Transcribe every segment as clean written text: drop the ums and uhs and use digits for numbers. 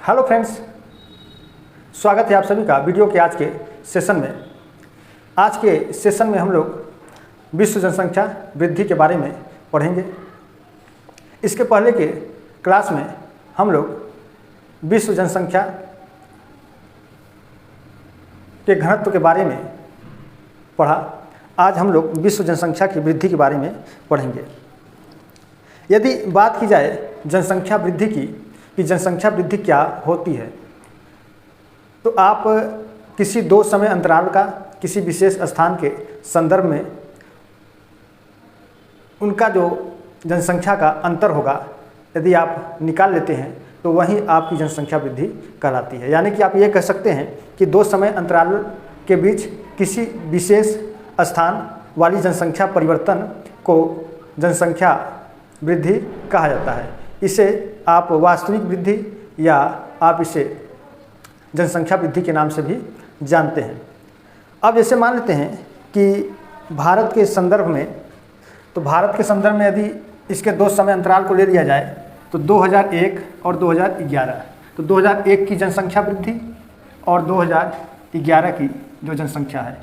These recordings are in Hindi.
हेलो फ्रेंड्स, स्वागत है आप सभी का वीडियो के आज के सेशन में। आज के सेशन में हम लोग विश्व जनसंख्या वृद्धि के बारे में पढ़ेंगे। इसके पहले के क्लास में हम लोग विश्व जनसंख्या के घनत्व के बारे में पढ़ा। आज हम लोग विश्व जनसंख्या की वृद्धि के बारे में पढ़ेंगे। यदि बात की जाए जनसंख्या वृद्धि की कि जनसंख्या वृद्धि क्या होती है, तो आप किसी दो समय अंतराल का किसी विशेष स्थान के संदर्भ में उनका जो जनसंख्या का अंतर होगा यदि आप निकाल लेते हैं तो वही आपकी जनसंख्या वृद्धि कहलाती है। यानी कि आप ये कह सकते हैं कि दो समय अंतराल के बीच किसी विशेष स्थान वाली जनसंख्या परिवर्तन को जनसंख्या वृद्धि कहा जाता है। इसे आप वास्तविक वृद्धि या आप इसे जनसंख्या वृद्धि के नाम से भी जानते हैं। अब जैसे मान लेते हैं कि भारत के संदर्भ में, तो भारत के संदर्भ में यदि इसके दो समय अंतराल को ले लिया जाए तो 2001 और 2011, तो 2001 की जनसंख्या वृद्धि और 2011 की जो जनसंख्या है,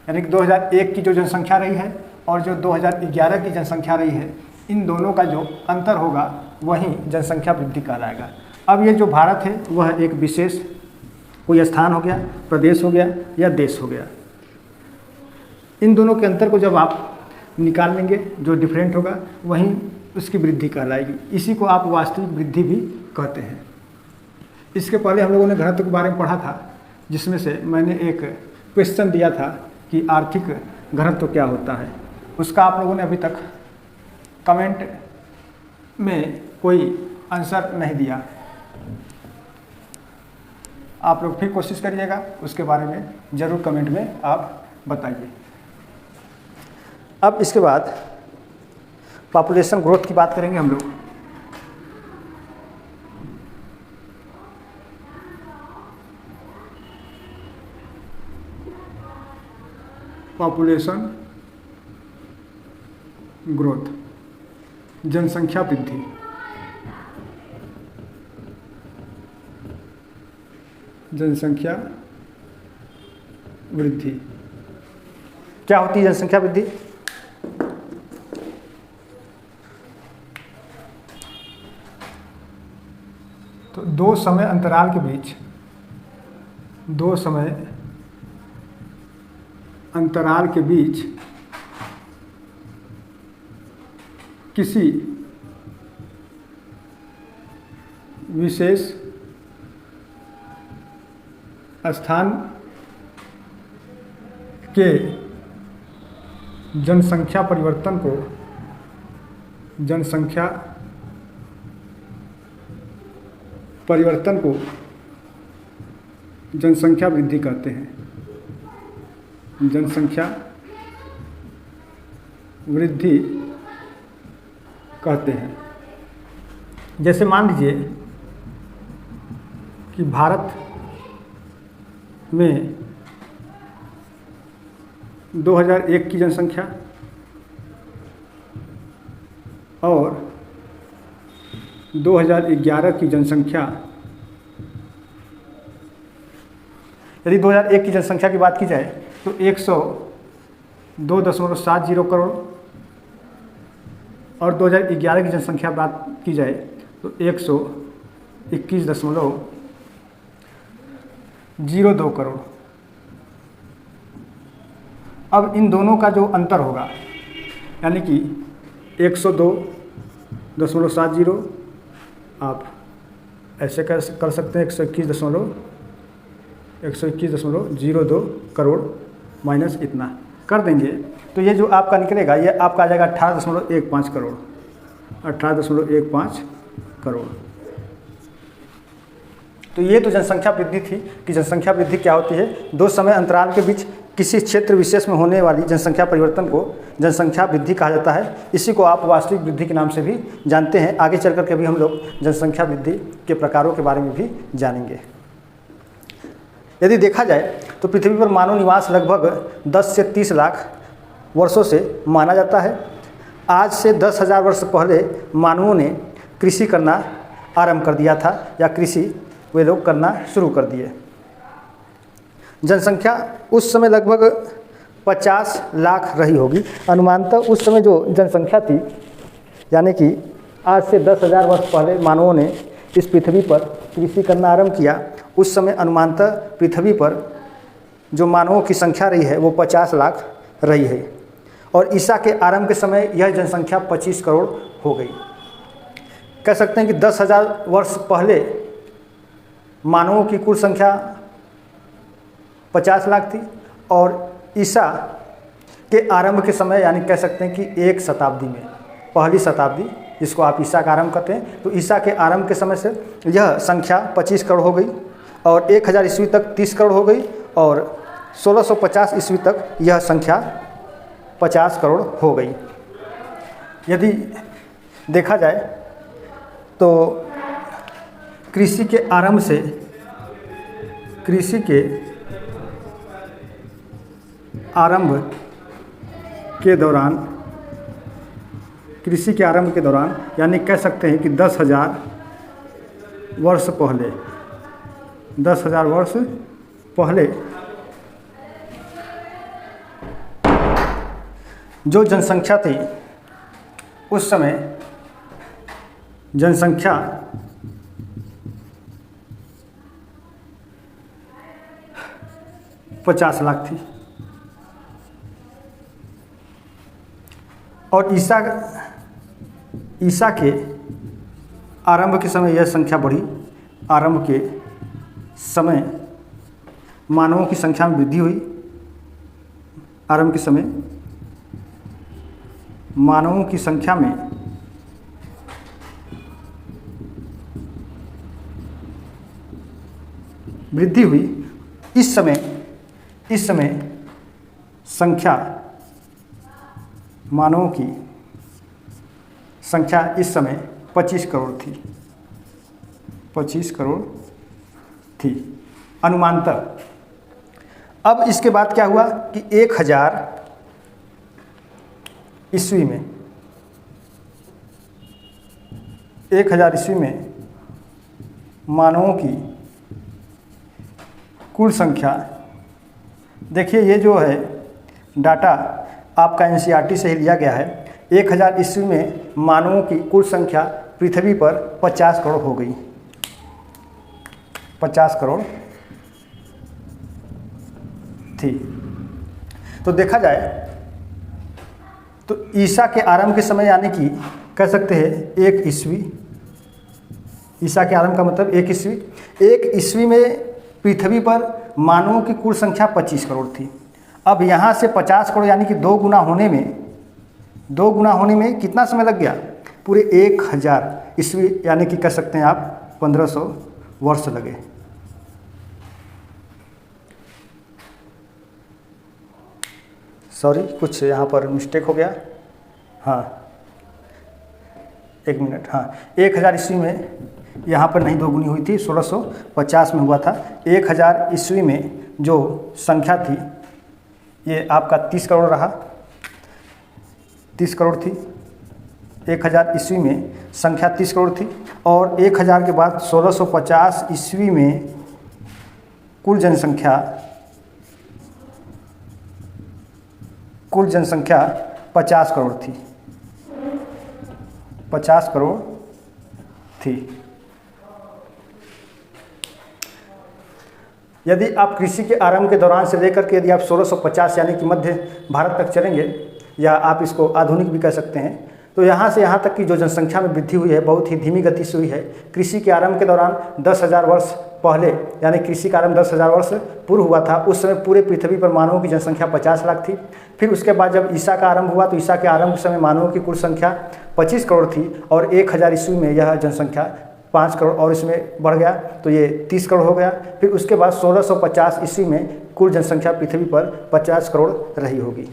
यानी कि 2001 की जो जनसंख्या रही है और जो 2011 की जनसंख्या रही है, इन दोनों का जो अंतर होगा वही जनसंख्या वृद्धि कहलाएगा। अब ये जो भारत है वह एक विशेष कोई स्थान हो गया, प्रदेश हो गया या देश हो गया। इन दोनों के अंतर को जब आप निकाल लेंगे, जो डिफरेंट होगा वहीं उसकी वृद्धि कहलाएगी। इसी को आप वास्तविक वृद्धि भी कहते हैं। इसके पहले हम लोगों ने घनत्व के बारे में पढ़ा था, जिसमें से मैंने एक क्वेश्चन दिया था कि आर्थिक घनत्व क्या होता है। उसका आप लोगों ने अभी तक कमेंट में कोई आंसर नहीं दिया। आप लोग फिर कोशिश करिएगा, उसके बारे में ज़रूर कमेंट में आप बताइए। अब इसके बाद पॉपुलेशन ग्रोथ की बात करेंगे हम लोग। पॉपुलेशन ग्रोथ, जनसंख्या वृद्धि। जनसंख्या वृद्धि क्या होती है? जनसंख्या वृद्धि तो दो समय अंतराल के बीच, दो समय अंतराल के बीच किसी विशेष स्थान के जनसंख्या परिवर्तन को जनसंख्या परिवर्तन को जनसंख्या वृद्धि कहते हैं। जनसंख्या वृद्धि कहते हैं। जैसे मान लीजिए कि भारत में 2001 की जनसंख्या और 2011 की जनसंख्या, यदि 2001 की जनसंख्या की बात की जाए तो 102.70 करोड़ और 2011 की जनसंख्या बात की जाए तो 121.02 करोड़। अब इन दोनों का जो अंतर होगा, यानी कि 102.70 आप ऐसे कर सकते हैं 121.02 करोड़ माइनस इतना कर देंगे तो ये जो आपका निकलेगा ये आपका आ जाएगा 18.15 करोड़। 18.15 करोड़। तो ये तो जनसंख्या वृद्धि थी कि जनसंख्या वृद्धि क्या होती है। दो समय अंतराल के बीच किसी क्षेत्र विशेष में होने वाली जनसंख्या परिवर्तन को जनसंख्या वृद्धि कहा जाता है। इसी को आप वास्तविक वृद्धि के नाम से भी जानते हैं। आगे चल कर के भी हम लोग जनसंख्या वृद्धि के प्रकारों के बारे में भी जानेंगे। यदि देखा जाए तो पृथ्वी पर मानव निवास लगभग 10 से 30 लाख वर्षों से माना जाता है। आज से 10,000 वर्ष पहले मानवों ने कृषि करना आरंभ कर दिया था या कृषि वे लोग करना शुरू कर दिए। जनसंख्या उस समय लगभग 50 लाख रही होगी अनुमानतः। उस समय जो जनसंख्या थी, यानी कि आज से 10,000 वर्ष पहले मानवों ने इस पृथ्वी पर कृषि करना आरंभ किया, उस समय अनुमानतः पृथ्वी पर जो मानवों की संख्या रही है वो 50 लाख रही है। और ईसा के आरंभ के समय यह जनसंख्या 25 करोड़ हो गई। कह सकते हैं कि 10,000 वर्ष पहले मानवों की कुल संख्या 50 लाख थी और ईसा के आरंभ के समय यानी कह सकते हैं कि एक शताब्दी में, पहली शताब्दी जिसको आप ईसा का आरंभ कहते हैं, तो ईसा के आरंभ के समय से यह संख्या 25 करोड़ हो गई और 1000 ईस्वी तक 30 करोड़ हो गई और 1650 ईस्वी तक यह संख्या 50 करोड़ हो गई। यदि देखा जाए तो कृषि के आरंभ से कृषि के आरंभ के दौरान यानी कह सकते हैं कि 10,000 वर्ष पहले जो जनसंख्या थी, उस समय जनसंख्या 50 लाख थी और ईसा के आरंभ के समय यह संख्या बढ़ी। आरंभ के समय मानवों की संख्या में वृद्धि हुई। आरंभ के समय मानवों की संख्या में वृद्धि हुई। इस समय संख्या मानवों की संख्या इस समय 25 करोड़ थी। 25 करोड़ थी अनुमानतः। अब इसके बाद क्या हुआ कि 1000 ईस्वी में 1000 ईस्वी में मानवों की कुल संख्या, देखिए ये जो है डाटा आपका एनसीईआरटी से ही लिया गया है। 1000 ईस्वी में मानवों की कुल संख्या पृथ्वी पर 50 करोड़ हो गई। 50 करोड़ थी। तो देखा जाए तो ईसा के आरंभ के समय यानी कि कह सकते हैं 1 ईस्वी, ईसा के आरंभ का मतलब 1 ईस्वी। 1 ईस्वी में पृथ्वी पर मानवों की कुल संख्या 25 करोड़ थी। अब यहाँ से 50 करोड़ यानी कि 2 गुना होने में कितना समय लग गया? पूरे 1000 ईस्वी यानी कि कह सकते हैं आप 1500 वर्ष लगे। सॉरी, कुछ यहाँ पर मिस्टेक हो गया। हाँ, 1 मिनट। हाँ, 1000 ईस्वी में यहाँ पर नहीं दोगुनी हुई थी, 1650 में हुआ था। 1000 ईस्वी में जो संख्या थी ये आपका 30 करोड़ रहा। 30 करोड़ थी 1000 ईस्वी में, संख्या 30 करोड़ थी। और 1000 के बाद 1650 ईस्वी में कुल जनसंख्या 50 करोड़ थी। 50 करोड़ थी। यदि आप कृषि के आरंभ के दौरान से लेकर के यदि आप 1650 यानी कि मध्य भारत तक चलेंगे, या आप इसको आधुनिक भी कह सकते हैं, तो यहाँ से यहाँ तक की जो जनसंख्या में वृद्धि हुई है बहुत ही धीमी गति से हुई है। कृषि के आरंभ के दौरान 10,000 वर्ष पहले यानी कृषि का आरंभ 10,000 वर्ष पूर्व हुआ था। उस समय पूरे पृथ्वी पर मानवों की जनसंख्या 50 लाख थी। फिर उसके बाद जब ईसा का आरंभ हुआ तो ईसा के आरंभ के समय मानवों की कुल संख्या 25 करोड़ थी और 1000 ईस्वी में यह जनसंख्या 5 करोड़ और इसमें बढ़ गया तो ये 30 करोड़ हो गया। फिर उसके बाद 1650 ईस्वी में कुल जनसंख्या पृथ्वी पर 50 करोड़ रही होगी।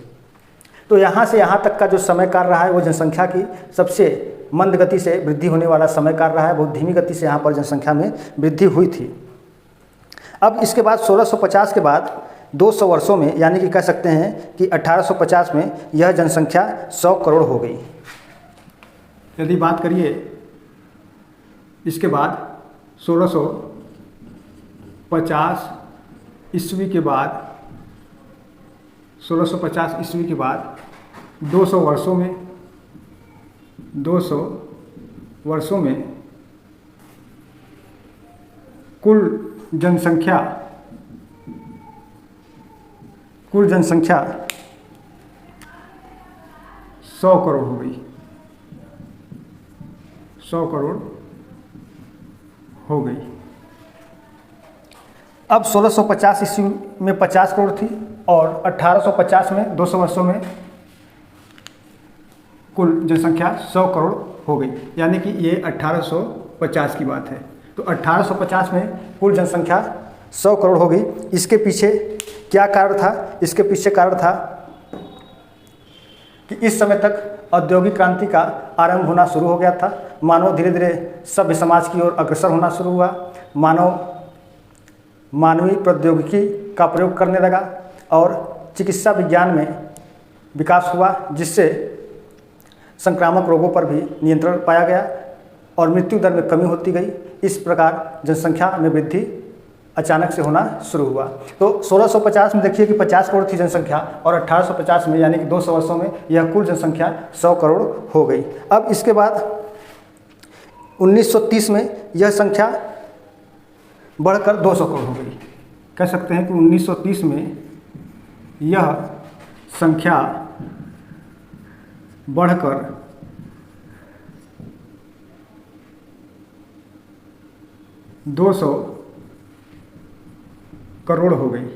तो यहाँ से यहाँ तक का जो समय काल रहा है वो जनसंख्या की सबसे मंद गति से वृद्धि होने वाला समय काल रहा है। बहुत धीमी गति से यहाँ पर जनसंख्या में वृद्धि हुई थी। अब इसके बाद 1650 के बाद 200 वर्षों में यानी कि कह सकते हैं कि 1850 में यह जनसंख्या 100 करोड़ हो गई। यदि बात करिए इसके बाद ईस्वी के बाद 1650 ईस्वी के बाद 200 वर्षों में कुल जनसंख्या 100 करोड़ हो गई। 100 करोड़ हो गई। अब 1650 ईस्वी में 50 करोड़ थी और 1850 में 200 वर्षों में कुल जनसंख्या 100 करोड़ हो गई। यानी कि ये 1850 की बात है। तो 1850 में कुल जनसंख्या 100 करोड़ हो गई। इसके पीछे क्या कारण था? इसके पीछे कारण था कि इस समय तक औद्योगिक क्रांति का आरंभ होना शुरू हो गया था। मानव धीरे धीरे सभ्य समाज की ओर अग्रसर होना शुरू हुआ। मानवीय प्रौद्योगिकी का प्रयोग करने लगा और चिकित्सा विज्ञान में विकास हुआ, जिससे संक्रामक रोगों पर भी नियंत्रण पाया गया और मृत्यु दर में कमी होती गई। इस प्रकार जनसंख्या में वृद्धि अचानक से होना शुरू हुआ। तो 1650 में देखिए कि 50 करोड़ थी जनसंख्या और 1850 में यानी कि 200 वर्षों में यह कुल जनसंख्या 100 करोड़ हो गई। अब इसके बाद 1930 में यह संख्या बढ़कर 200 करोड़ हो गई। कह सकते हैं कि 1930 में यह संख्या बढ़कर 200 करोड़ हो गई।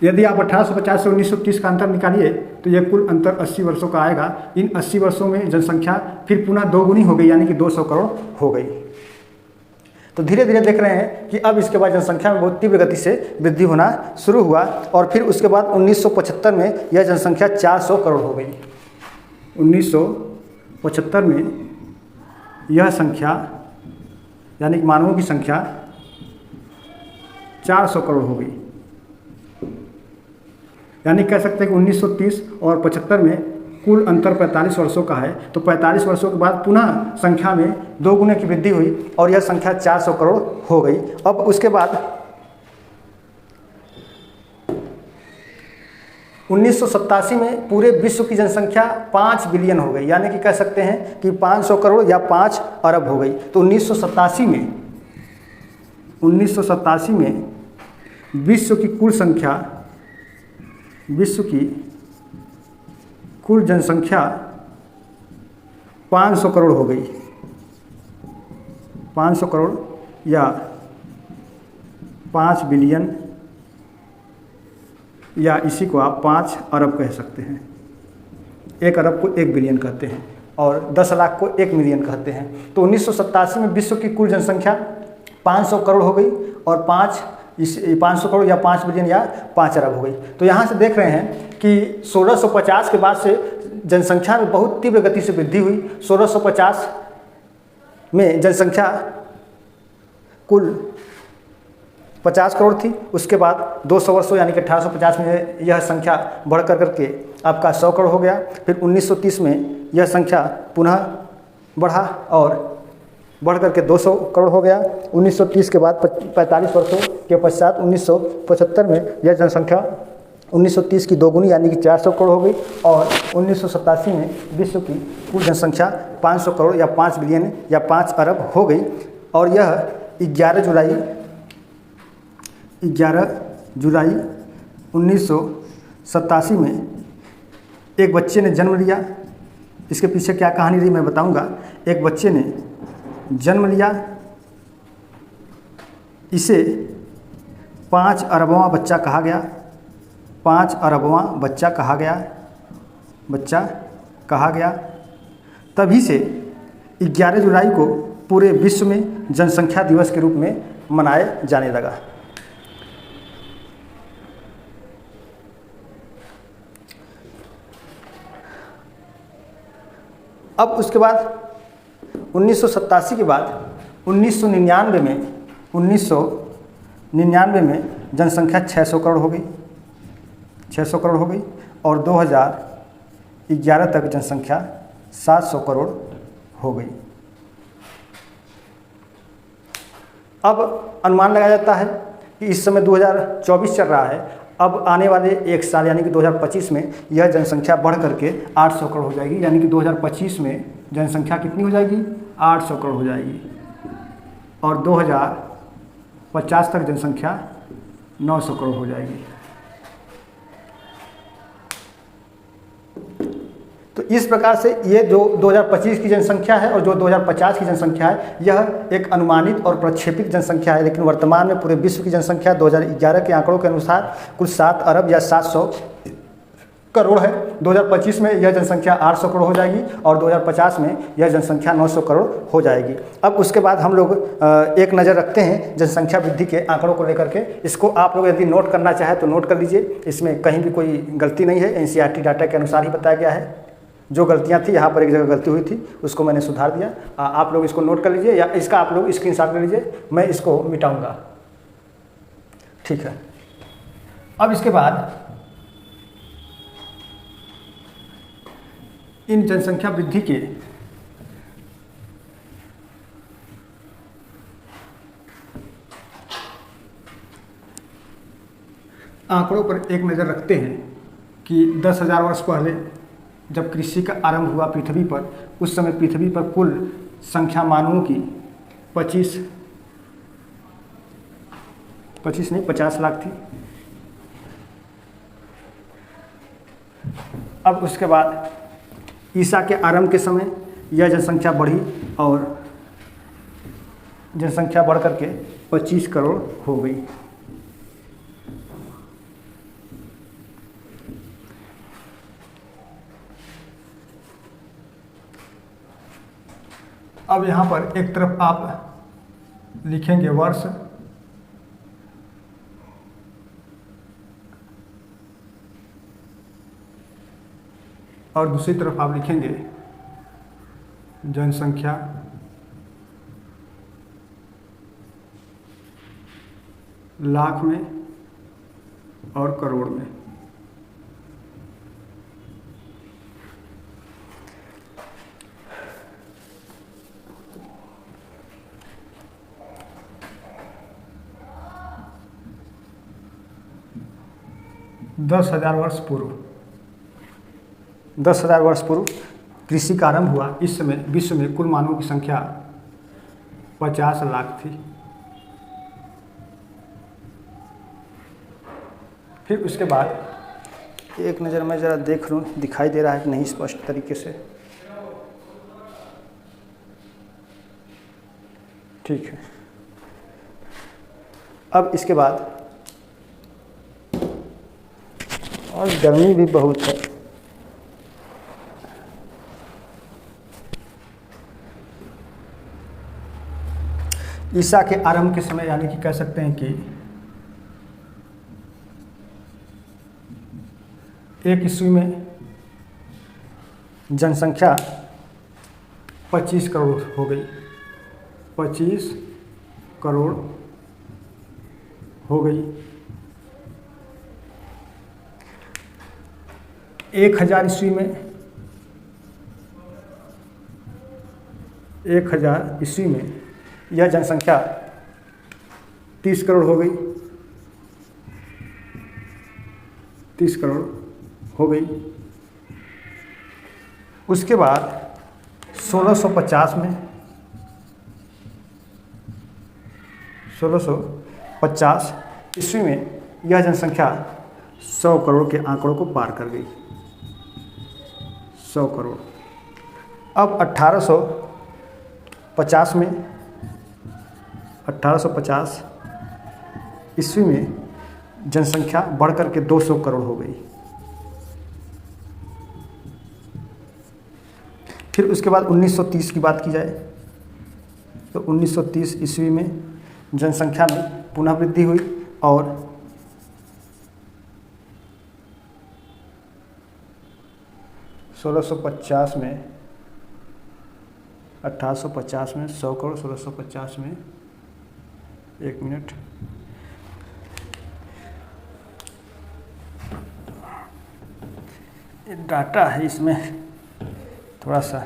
यदि आप 1850 से 1930 का अंतर निकालिए तो यह कुल अंतर 80 वर्षों का आएगा। इन 80 वर्षों में जनसंख्या फिर पुनः दोगुनी हो गई, यानी कि 200 करोड़ हो गई। तो धीरे धीरे देख रहे हैं कि अब इसके बाद जनसंख्या में बहुत तीव्र गति से वृद्धि होना शुरू हुआ और फिर उसके बाद 1975 में यह जनसंख्या 400 करोड़ हो गई। 1975 में यह संख्या यानी कि मानवों की संख्या 400 करोड़ हो गई। यानी कह सकते हैं कि 1930 और 75 में कुल अंतर 45 वर्षों का है। तो 45 वर्षों के बाद पुनः संख्या में 2 गुने की वृद्धि हुई और यह संख्या 400 करोड़ हो गई। अब उसके बाद 1987 में पूरे विश्व की जनसंख्या 5 बिलियन हो गई। यानी कि कह सकते हैं कि 500 करोड़ या 5 अरब हो गई। तो 1987 में विश्व की कुल जनसंख्या 500 करोड़ हो गई। 500 करोड़ या 5 बिलियन या इसी को आप 5 अरब कह सकते हैं। 1 अरब को 1 बिलियन कहते हैं और 10 लाख को 1 मिलियन कहते हैं। तो 1987 में विश्व की कुल जनसंख्या 500 करोड़ हो गई और 500 करोड़ या 5 बिलियन या 5 अरब हो गई। तो यहाँ से देख रहे हैं कि 1650 के बाद से जनसंख्या में बहुत तीव्र गति से वृद्धि हुई। 1650 में जनसंख्या कुल 50 करोड़ थी। उसके बाद 200 वर्षों यानी कि 1850 में यह संख्या बढ़ करके आपका 100 करोड़ हो गया। फिर 1930 में यह संख्या पुनः बढ़ा और बढ़ करके 200 करोड़ हो गया। 1930 के बाद 45 वर्षों के पश्चात 1975 में यह जनसंख्या 1930 की दोगुनी यानी कि 400 करोड़ हो गई और 1987 में विश्व की कुल जनसंख्या 500 करोड़ या 5 बिलियन या 5 अरब हो गई। और यह 11 जुलाई 1987 में एक बच्चे ने जन्म लिया। इसके पीछे क्या कहानी रही मैं बताऊंगा। एक बच्चे ने जन्म लिया, इसे 5 अरबवां बच्चा कहा गया। 5 अरबवां बच्चा कहा गया। तभी से 11 जुलाई को पूरे विश्व में जनसंख्या दिवस के रूप में मनाया जाने लगा। अब उसके बाद 1987 के बाद 1999 में जनसंख्या 600 करोड़ हो गई। 600 करोड़ हो गई और 2011 तक जनसंख्या 700 करोड़ हो गई। अब अनुमान लगाया जाता है कि इस समय 2024 चल रहा है, अब आने वाले एक साल यानी कि 2025 में यह जनसंख्या बढ़ करके 800 करोड़ हो जाएगी। यानी कि 2025 में जनसंख्या कितनी हो जाएगी? 800 करोड़ हो जाएगी। और 2050 तक जनसंख्या 900 करोड़ हो जाएगी। तो इस प्रकार से ये जो 2025 की जनसंख्या है और जो 2050 की जनसंख्या है, यह एक अनुमानित और प्रक्षेपित जनसंख्या है। लेकिन वर्तमान में पूरे विश्व की जनसंख्या 2011 के आंकड़ों के अनुसार कुल 7 अरब या 700 करोड़ है। 2025 में यह जनसंख्या 800 करोड़ हो जाएगी और 2050 में यह जनसंख्या 900 करोड़ हो जाएगी। अब उसके बाद हम लोग एक नज़र रखते हैं जनसंख्या वृद्धि के आंकड़ों को लेकर के। इसको आप लोग यदि नोट करना चाहें तो नोट कर लीजिए, इसमें कहीं भी कोई गलती नहीं है, NCERT डाटा के अनुसार ही बताया गया है। जो गलतियां थी यहाँ पर एक जगह गलती हुई थी, उसको मैंने सुधार दिया। आप लोग इसको नोट कर लीजिए या इसका आप लोग स्क्रीनशॉट ले लीजिए, मैं इसको मिटाऊंगा। ठीक है। अब इसके बाद इन जनसंख्या वृद्धि के आंकड़ों पर एक नज़र रखते हैं कि 10,000 वर्ष पहले जब कृषि का आरंभ हुआ पृथ्वी पर, उस समय पृथ्वी पर कुल संख्या मानवों की 50 नहीं 50 लाख थी। अब उसके बाद ईसा के आरंभ के समय यह जनसंख्या बढ़ी और जनसंख्या बढ़ करके 25 करोड़ हो गई। अब यहाँ पर एक तरफ आप लिखेंगे वर्ष और दूसरी तरफ आप लिखेंगे जनसंख्या लाख में और करोड़ में। दस हजार वर्ष पूर्व कृषि का आरंभ हुआ। इस समय विश्व में कुल मानवों की संख्या 50 लाख थी। फिर उसके बाद एक नज़र मैं ज़रा देख लूँ दिखाई दे रहा है कि नहीं स्पष्ट तरीके से। ठीक है। अब इसके बाद और गर्मी भी बहुत है। ईसा के आरंभ के समय यानी कि कह सकते हैं कि 1 ईस्वी में जनसंख्या 25 करोड़ हो गई। 25 करोड़ हो गई। 1000 ईस्वी में 1000 ईस्वी में यह जनसंख्या 30 करोड़ हो गई। 30 करोड़ हो गई। उसके बाद 1650 में 1650 ईस्वी में यह जनसंख्या 100 करोड़ के आंकड़ों को पार कर गई। 100 करोड़। अब 1850 में 1850 ईस्वी में जनसंख्या बढ़कर के 200 करोड़ हो गई। फिर उसके बाद 1930 की बात की जाए तो 1930 ईस्वी में जनसंख्या में पुनः वृद्धि हुई और 1650 में 1850 में 100 करोड़ 1650 में 1 मिनट ये डाटा है इसमें थोड़ा सा।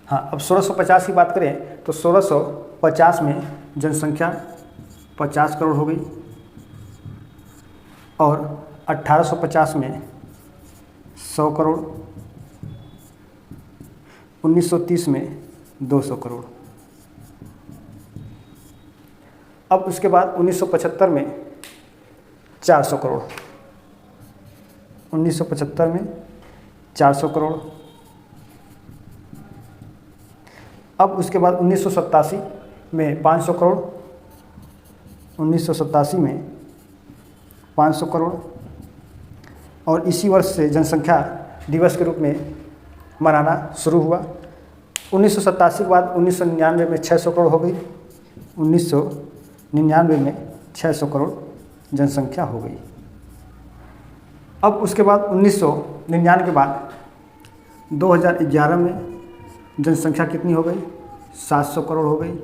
हाँ, अब 1650 की बात करें तो 1650 1950 में जनसंख्या 50 करोड़ हो गई और 1850 में 100 करोड़, 1930 में 200 करोड़। अब उसके बाद 1975 में 400 करोड़, 1975 में 400 करोड़। अब उसके बाद 1987 में 500 करोड़, 1987 में 500 करोड़। और इसी वर्ष से जनसंख्या दिवस के रूप में मनाना शुरू हुआ। 1987 के बाद 1999 में 600 करोड़ हो गई, 1999 में 600 करोड़ जनसंख्या हो गई। अब उसके बाद 1999 के बाद 2011 में जनसंख्या कितनी हो गई? 700 करोड़ हो गई,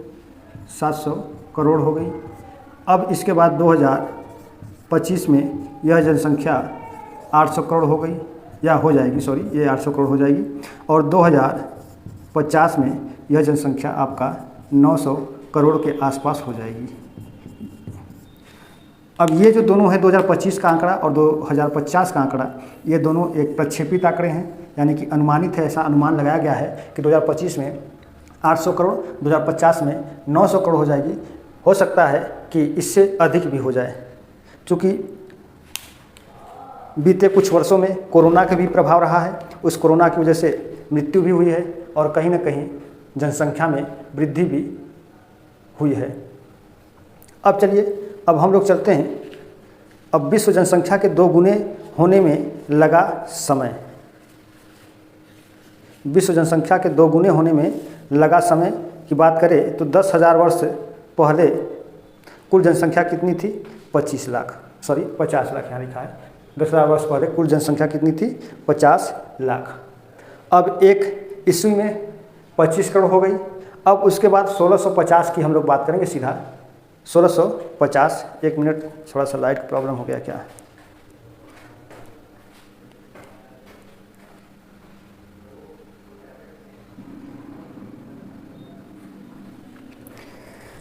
700 करोड़ हो गई। अब इसके बाद 2025 में यह जनसंख्या 800 करोड़ हो गई या हो जाएगी, सॉरी, ये 800 करोड़ हो जाएगी। और 2050 में यह जनसंख्या आपका 900 करोड़ के आसपास हो जाएगी। अब ये जो दोनों है 2025 का आंकड़ा और 2050 का आंकड़ा, ये दोनों एक प्रक्षेपित आंकड़े हैं, यानी कि अनुमानित है। ऐसा अनुमान लगाया गया है कि 2025 में 800 करोड़, 2050 में 900 करोड़ हो जाएगी। हो सकता है कि इससे अधिक भी हो जाए, क्योंकि बीते कुछ वर्षों में कोरोना का भी प्रभाव रहा है। उस कोरोना की वजह से मृत्यु भी हुई है और कहीं न कहीं जनसंख्या में वृद्धि भी हुई है। अब चलिए, अब हम लोग चलते हैं। अब विश्व जनसंख्या के 2 गुने होने में लगा समय, विश्व जनसंख्या के 2 गुने होने में लगा समय की बात करें तो 10,000 वर्ष पहले कुल जनसंख्या कितनी थी? 50 लाख, सॉरी 50 लाख यहाँ लिखा है। 10,000 वर्ष पहले कुल जनसंख्या कितनी थी? 50 लाख। अब 1 ईस्वी में 25 करोड़ हो गई। अब उसके बाद 1650 की हम लोग बात करेंगे सीधा। 1650, 1 मिनट, थोड़ा सा लाइट प्रॉब्लम हो गया क्या?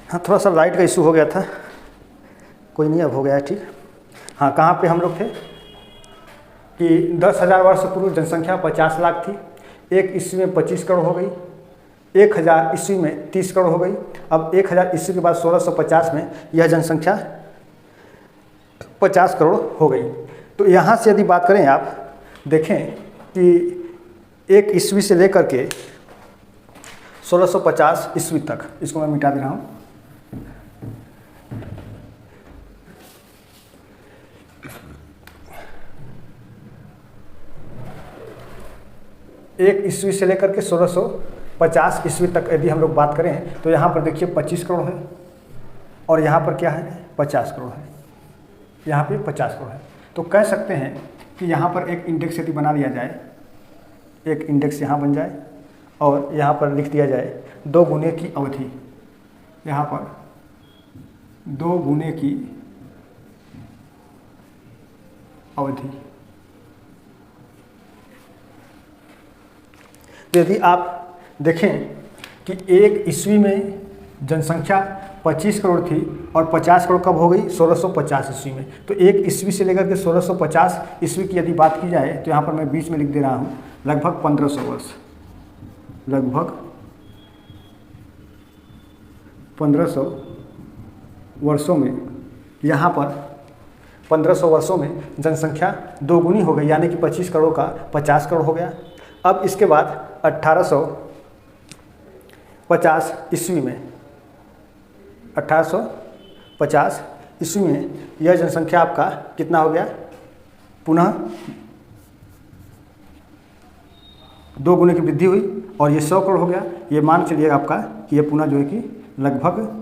हाँ, थोड़ा सा लाइट का इशू हो गया था, कोई नहीं, अब हो गया है ठीक। हाँ, कहाँ पे हम लोग थे कि 10,000 वर्ष पूर्व जनसंख्या 50 लाख थी। 1 ईस्वी में 25 करोड़ हो गई, 1000 ईस्वी में 30 करोड़ हो गई। अब 1000 ईस्वी के बाद 1650 में यह जनसंख्या 50 करोड़ हो गई। तो यहाँ से यदि बात करें, आप देखें कि 1 ईस्वी से लेकर के 1650 ईस्वी तक, इसको मैं मिटा दे रहा हूँ। एक ईस्वी से लेकर के 1650 ईस्वी तक यदि हम लोग बात करें तो यहाँ पर देखिए 25 करोड़ है और यहाँ पर क्या है? 50 करोड़ है, यहाँ पे 50 करोड़ है। तो कह सकते हैं कि यहाँ पर एक इंडेक्स यदि बना लिया जाए, एक इंडेक्स यहाँ बन जाए और यहाँ पर लिख दिया जाए 2 गुने की अवधि। यहाँ पर 2 गुने की अवधि। यदि आप देखें कि 1 ईस्वी में जनसंख्या 25 करोड़ थी और 50 करोड़ कब हो गई? 1650 ईस्वी में। तो 1 ईस्वी से लेकर के 1650 ईस्वी की यदि बात की जाए तो यहाँ पर मैं बीच में लिख दे रहा हूँ लगभग 1500 वर्ष, लगभग 1500 वर्षों में, यहाँ पर 1500 वर्षों में जनसंख्या 2 गुनी हो गई, यानी कि 25 करोड़ का 50 करोड़ हो गया। अब इसके बाद 1850 ईस्वी में, 1850 ईस्वी में यह जनसंख्या आपका कितना हो गया? पुनः 2 गुने की वृद्धि हुई और ये 100 करोड़ हो गया। ये मान चलिए आपका कि ये पुनः जो है कि लगभग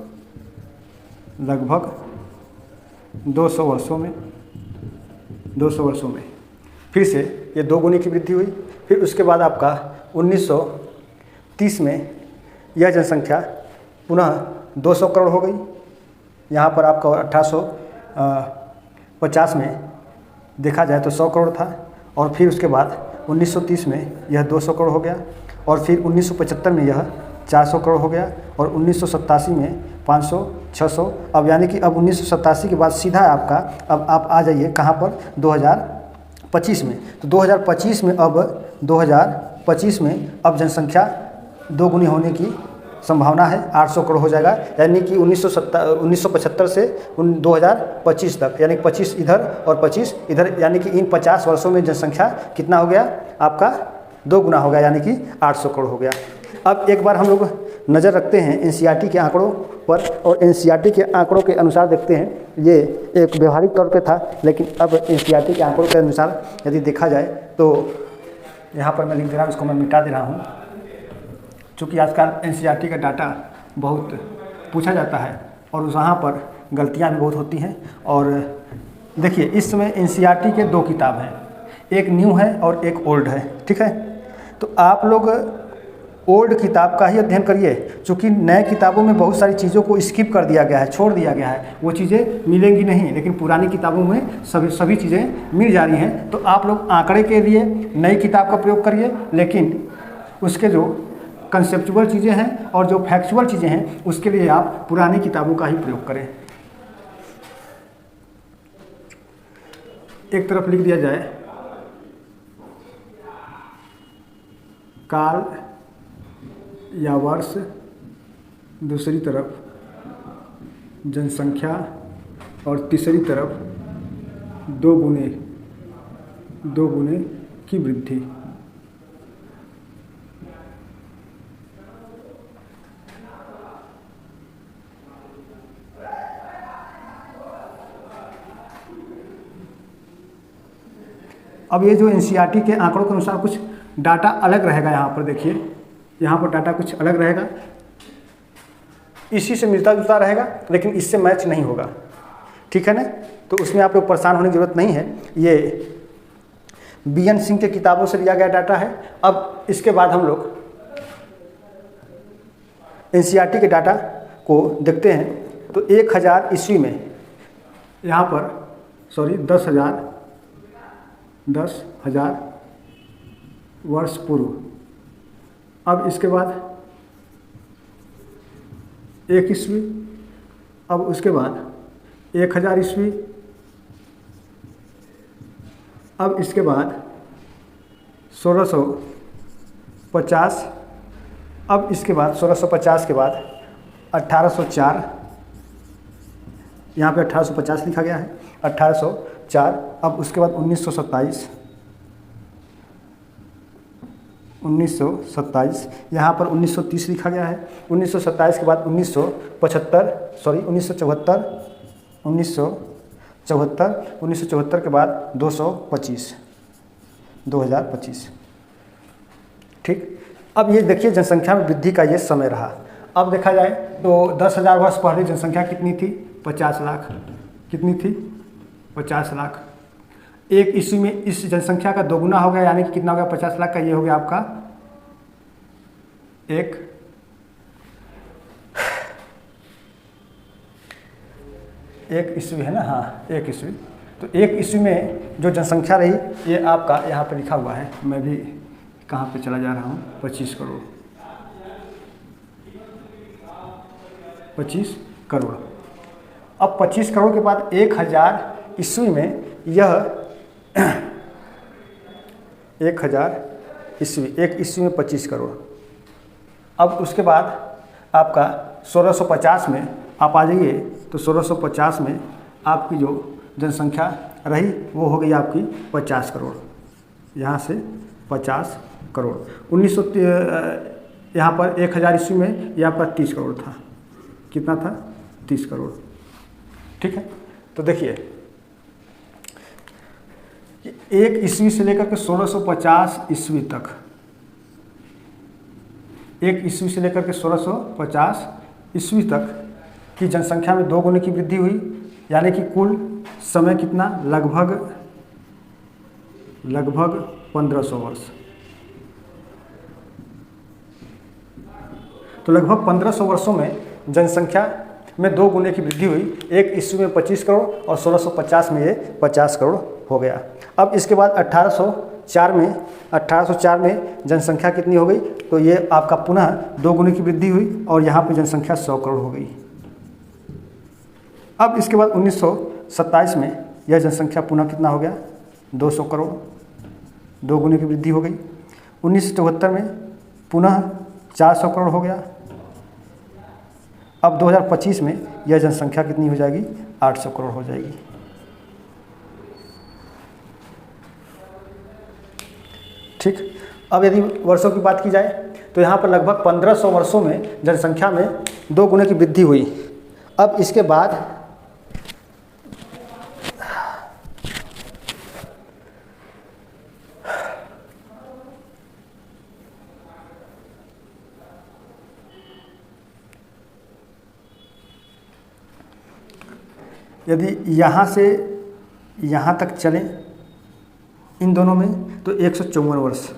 200 वर्षों में, 200 वर्षों में फिर से ये 2 गुने की वृद्धि हुई। फिर उसके बाद आपका 1930 में यह जनसंख्या पुनः 200 करोड़ हो गई। यहाँ पर आपका 1850 में देखा जाए तो 100 करोड़ था और फिर उसके बाद 1930 में यह 200 करोड़ हो गया और फिर 1975 में यह 400 करोड़ हो गया, और 1987 में 500, 600। अब यानी कि अब 1987 के बाद सीधा आपका, अब आप आ जाइए कहाँ पर, 2025 में। तो 2025 में अब जनसंख्या दोगुनी होने की संभावना है, 800 करोड़ हो जाएगा। यानी कि 1975 से 2025 तक, यानी 25 इधर और 25 इधर, यानी कि इन 50 वर्षों में जनसंख्या कितना हो गया आपका, 2 गुना हो गया, यानी कि 800 करोड़ हो गया। अब एक बार हम लोग नज़र रखते हैं एनसीईआरटी के आंकड़ों पर, और एनसीईआरटी के आंकड़ों के अनुसार देखते हैं। ये एक व्यवहारिक तौर पे था, लेकिन अब एनसीईआरटी के आंकड़ों के अनुसार यदि देखा जाए तो यहाँ पर मैं लिख दे रहा हूँ, इसको मैं मिटा दे रहा हूँ, चूँकि आजकल एनसीईआरटी का डाटा बहुत पूछा जाता है और वहाँ पर गलतियाँ भी बहुत होती हैं। और देखिए, इस समय एनसीईआरटी के 2 किताब हैं, एक न्यू है और एक ओल्ड है, ठीक है। तो आप लोग ओल्ड किताब का ही अध्ययन करिए, क्योंकि नए किताबों में बहुत सारी चीज़ों को स्किप कर दिया गया है, छोड़ दिया गया है, वो चीज़ें मिलेंगी नहीं, लेकिन पुरानी किताबों में सभी चीज़ें मिल जा रही हैं। तो आप लोग आंकड़े के लिए नई किताब का प्रयोग करिए, लेकिन उसके जो कंसेप्चुअल चीज़ें हैं और जो फैक्चुअल चीज़ें हैं उसके लिए आप पुरानी किताबों का ही प्रयोग करें। एक तरफ लिख दिया जाए काल या वर्ष, दूसरी तरफ जनसंख्या, और तीसरी तरफ 2 गुने की वृद्धि। अब ये जो एनसीईआरटी के आंकड़ों के अनुसार कुछ डाटा अलग रहेगा, यहाँ पर देखिए, यहाँ पर डाटा कुछ अलग रहेगा, इसी से मिलता जुलता रहेगा, लेकिन इससे मैच नहीं होगा, ठीक है ना। तो उसमें आप लोग परेशान होने की जरूरत नहीं है। ये बीएन सिंह के किताबों से लिया गया डाटा है। अब इसके बाद हम लोग एनसीईआरटी के डाटा को देखते हैं। तो 1000 ईस्वी में यहाँ पर 10,000 वर्ष पूर्व। अब इसके बाद 1 ईस्वी, अब उसके बाद 1000 ईस्वी, अब इसके बाद 1650, अब इसके बाद 1650 के बाद 1804, यहाँ पे 1850 लिखा गया है, 1804। अब उसके बाद 1927, यहाँ पर 1930 लिखा गया है। 1927 के बाद 1974 के बाद 2025, ठीक। अब ये देखिए जनसंख्या में वृद्धि का ये समय रहा। अब देखा जाए तो 10,000 वर्ष पहले जनसंख्या कितनी थी, 50 लाख। कितनी थी, 50 लाख। 1 ईस्वी में इस जनसंख्या का 2 गुना हो गया, यानी कि कितना हो गया, 50 लाख का ये हो गया आपका 1 ईस्वी है ना, हाँ 1 ईस्वी। तो 1 ईस्वी में जो जनसंख्या रही, ये आपका यहाँ पे लिखा हुआ है, मैं भी कहाँ पे चला जा रहा हूँ, 25 करोड़। 25 करोड़। अब 25 करोड़ के बाद 1000 ईस्वी में यह 1000 ईस्वी, 1 ईस्वी में 25 करोड़। अब उसके बाद आपका 1650 में आप आ जाइए, तो 1650 में आपकी जो जनसंख्या रही वो हो गई आपकी 50 करोड़, यहाँ से 50 करोड़। 1900 यहाँ पर 1000 ईस्वी में यहाँ पर 30 करोड़ था। कितना था, 30 करोड़, ठीक है। तो देखिए 1 ईस्वी से लेकर के 1650 ईस्वी तक, 1 ईस्वी से लेकर के 1650 ईस्वी तक की जनसंख्या में 2 गुने की वृद्धि हुई, यानी कि कुल समय कितना, लगभग 1500 वर्ष। तो लगभग 1500 वर्षों में जनसंख्या में 2 गुने की वृद्धि हुई। 1 ईस्वी में 25 करोड़ और 1650 में ये 50 करोड़ हो गया। अब इसके बाद 1804 में 1804 में जनसंख्या कितनी हो गई, तो ये आपका पुनः 2 गुने की वृद्धि हुई और यहाँ पे जनसंख्या 100 करोड़ हो गई। अब इसके बाद 1927 में यह जनसंख्या पुनः कितना हो गया, 200 करोड़, 2 गुने की वृद्धि हो गई। 1974 में पुनः 400 करोड़ हो गया। अब 2025 में यह जनसंख्या कितनी हो जाएगी, 800 करोड़ हो जाएगी। ठीक। अब यदि वर्षों की बात की जाए तो यहाँ पर लगभग 1500 वर्षों में जनसंख्या में 2 गुने की वृद्धि हुई। अब इसके बाद यदि यहाँ से यहाँ तक चलें इन दोनों में तो 154 वर्ष,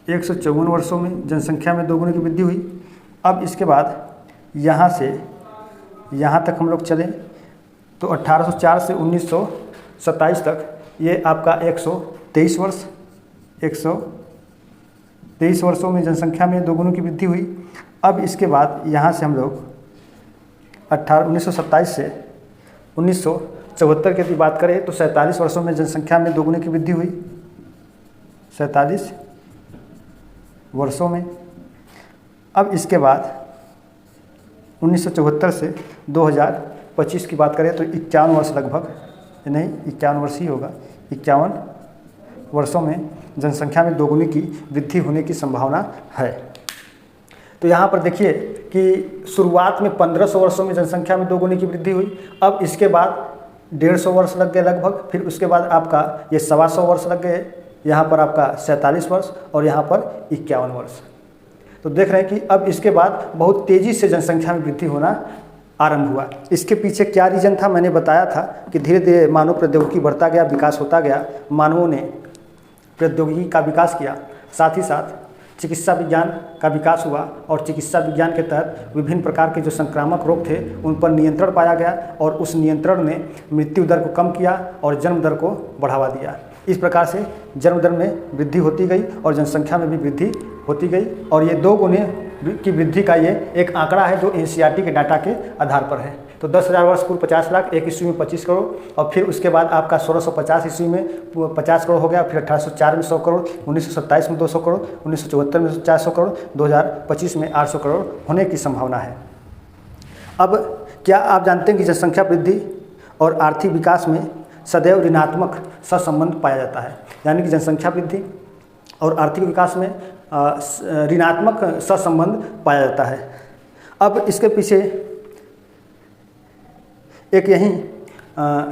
154 वर्षों में जनसंख्या में 2 गुने की वृद्धि हुई। अब इसके बाद यहाँ से यहाँ तक हम लोग चलें तो 1804 से 1927 तक ये आपका 123 वर्ष, 123 वर्षों में जनसंख्या में 2 गुने की वृद्धि हुई। अब इसके बाद यहाँ से हम लोग 1927 से 1974 की यदि बात करें तो 47 वर्षों में जनसंख्या में 2 गुने की वृद्धि हुई, 47 वर्षों में। अब इसके बाद 1974 से 2025 की बात करें तो 51 वर्ष लगभग, नहीं 51 वर्ष ही होगा, 51 वर्षों में जनसंख्या में 2 गुने की वृद्धि होने की संभावना है। तो यहाँ पर देखिए कि शुरुआत में 1500 वर्षों में जनसंख्या में 2 गुने की वृद्धि हुई। अब इसके बाद 150 वर्ष लग गए लगभग, फिर उसके बाद आपका ये 125 वर्ष लग गए, यहाँ पर आपका 47 वर्ष और यहाँ पर 51 वर्ष। तो देख रहे हैं कि अब इसके बाद बहुत तेज़ी से जनसंख्या में वृद्धि होना आरंभ हुआ। इसके पीछे क्या रीज़न था, मैंने बताया था कि धीरे धीरे मानव प्रौद्योगिकी बढ़ता गया, विकास होता गया, मानवों ने प्रौद्योगिकी का विकास किया, साथ ही साथ चिकित्सा विज्ञान का विकास हुआ और चिकित्सा विज्ञान के तहत विभिन्न प्रकार के जो संक्रामक रोग थे उन पर नियंत्रण पाया गया और उस नियंत्रण ने मृत्यु दर को कम किया और जन्म दर को बढ़ावा दिया। इस प्रकार से जन्म दर में वृद्धि होती गई और जनसंख्या में भी वृद्धि होती गई और ये 2 गुने की वृद्धि का ये एक आंकड़ा है जो NCERT के डाटा के आधार पर है। तो 10,000 वर्ष पूर्व 50 लाख, 1 ईस्वी में 25 करोड़ और फिर उसके बाद आपका 1650 ईस्वी में 50 करोड़ हो गया, फिर 1804 में 100 करोड़, 1927 में 200 करोड़, 1974 में 400 करोड़, 2025 में 800 करोड़ होने की संभावना है। अब क्या आप जानते हैं कि जनसंख्या वृद्धि और आर्थिक विकास में सदैव ऋणात्मक सहसंबंध पाया जाता है, यानी कि जनसंख्या वृद्धि और आर्थिक विकास में ऋणात्मक सहसंबंध पाया जाता है। अब इसके पीछे एक यही